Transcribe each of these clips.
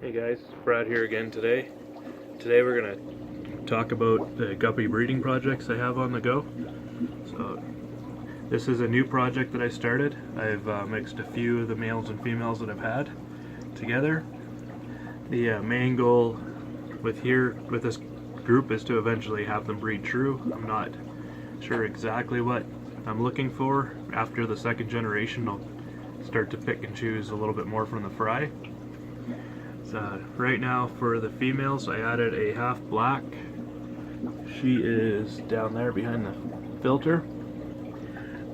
Hey guys, Brad here again today. Today we're going to talk about the guppy breeding projects I have on the go. So this is a new project that I started. I've mixed a few of the males and females that I've had together. The main goal with this group is to eventually have them breed true. I'm not sure exactly what I'm looking for. After the second generation I'll start to pick and choose a little bit more from the fry. Right now for the females I added a half black. She is down there behind the filter.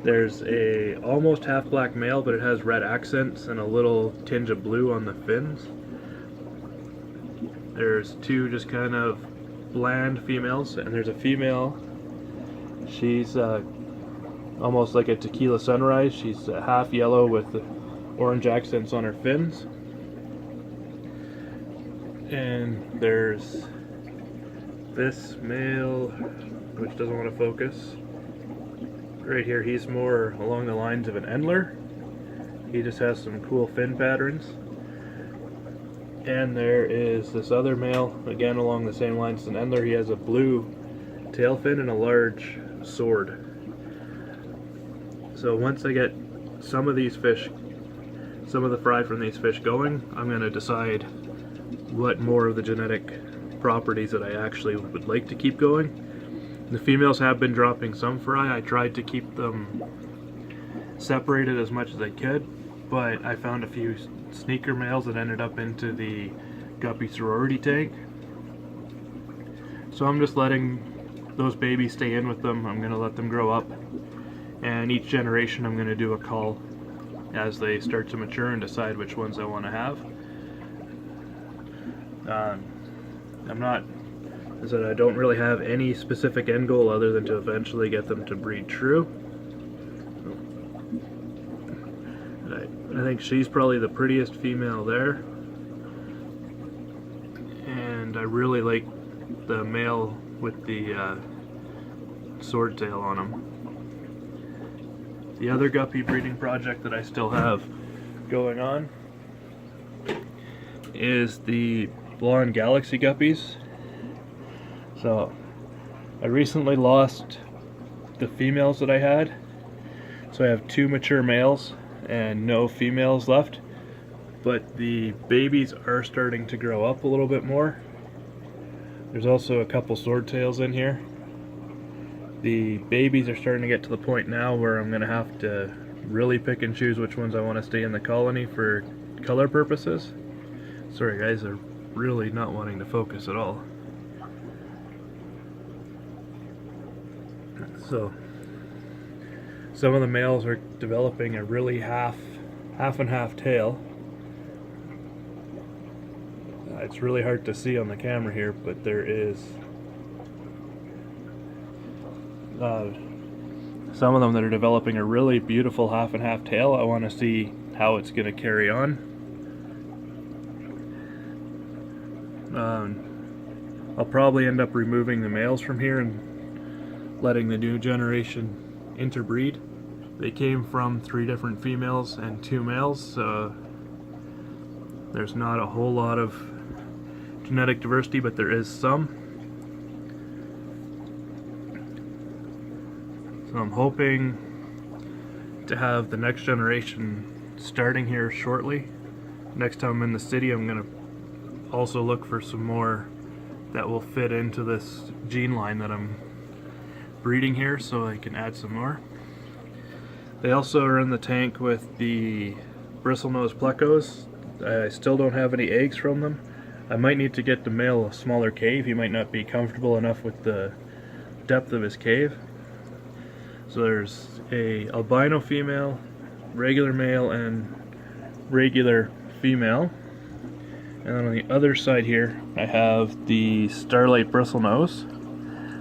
There's a almost half black male, but it has red accents and a little tinge of blue on the fins. There's two just kind of bland females, and there's a female. She's almost like a tequila sunrise. She's half yellow with the orange accents on her fins. And there's this male, which doesn't want to focus. Right here, he's more along the lines of an Endler. He just has some cool fin patterns. And there is this other male, again along the same lines as an Endler. He has a blue tail fin and a large sword. So once I get some of these fish, some of the fry from these fish going, I'm going to decide what more of the genetic properties that I actually would like to keep going. The females have been dropping some fry. I tried to keep them separated as much as I could, but I found a few sneaker males that ended up into the guppy sorority tank. So I'm just letting those babies stay in with them. I'm going to let them grow up, and each generation I'm going to do a cull as they start to mature and decide which ones I want to have. I don't really have any specific end goal other than to eventually get them to breed true. I think she's probably the prettiest female there, and I really like the male with the sword tail on him. The other guppy breeding project that I still have going on is the blonde galaxy guppies. So I recently lost the females that I had, so I have two mature males and no females left, but the babies are starting to grow up a little bit more. There's also a couple sword tails in here. The babies are starting to get to the point now where I'm going to have to really pick and choose which ones I want to stay in the colony for color purposes. Sorry guys, they're really not wanting to focus at all. So some of the males are developing a really half and half tail. It's really hard to see on the camera here, but there is some of them that are developing a really beautiful half and half tail. I want to see how it's going to carry on. I'll probably end up removing the males from here and letting the new generation interbreed. They came from 3 different females and 2 males, so there's not a whole lot of genetic diversity, but there is some. So I'm hoping to have the next generation starting here shortly. Next time I'm in the city, I'm going to also look for some more that will fit into this gene line that I'm breeding here, so I can add some more. They also are in the tank with the bristlenose plecos. I still don't have any eggs from them. I might need to get the male a smaller cave. He might not be comfortable enough with the depth of his cave. So there's a albino female, regular male, and regular female. And then on the other side here, I have the Starlight Bristlenose,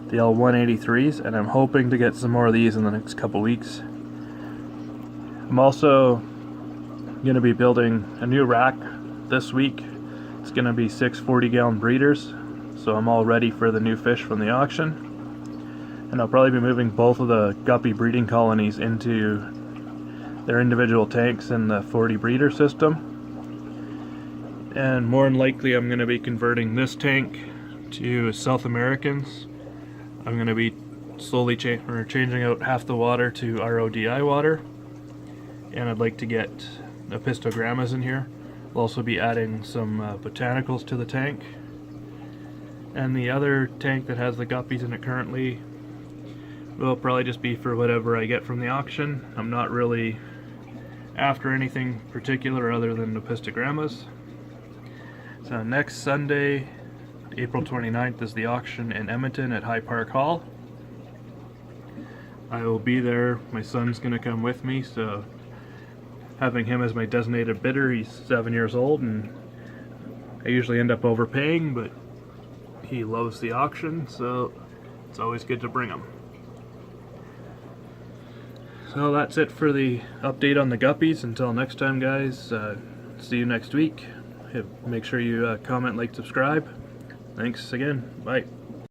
the L183s, and I'm hoping to get some more of these in the next couple weeks. I'm also going to be building a new rack this week. It's going to be 6 40-gallon breeders, so I'm all ready for the new fish from the auction. And I'll probably be moving both of the guppy breeding colonies into their individual tanks in the 40 breeder system. And more than likely I'm going to be converting this tank to South Americans. I'm going to be slowly changing out half the water to RODI water, and I'd like to get apistogrammas in here. We'll also be adding some botanicals to the tank, and the other tank that has the guppies in it currently will probably just be for whatever I get from the auction. I'm not really after anything particular other than apistogrammas. So next Sunday, April 29th, is the auction in Edmonton at High Park Hall. I will be there. My son's going to come with me, so having him as my designated bidder, he's 7 years old, and I usually end up overpaying, but he loves the auction, so it's always good to bring him. So that's it for the update on the guppies. Until next time, guys, see you next week. Make sure you comment, like, subscribe. Thanks again. Bye.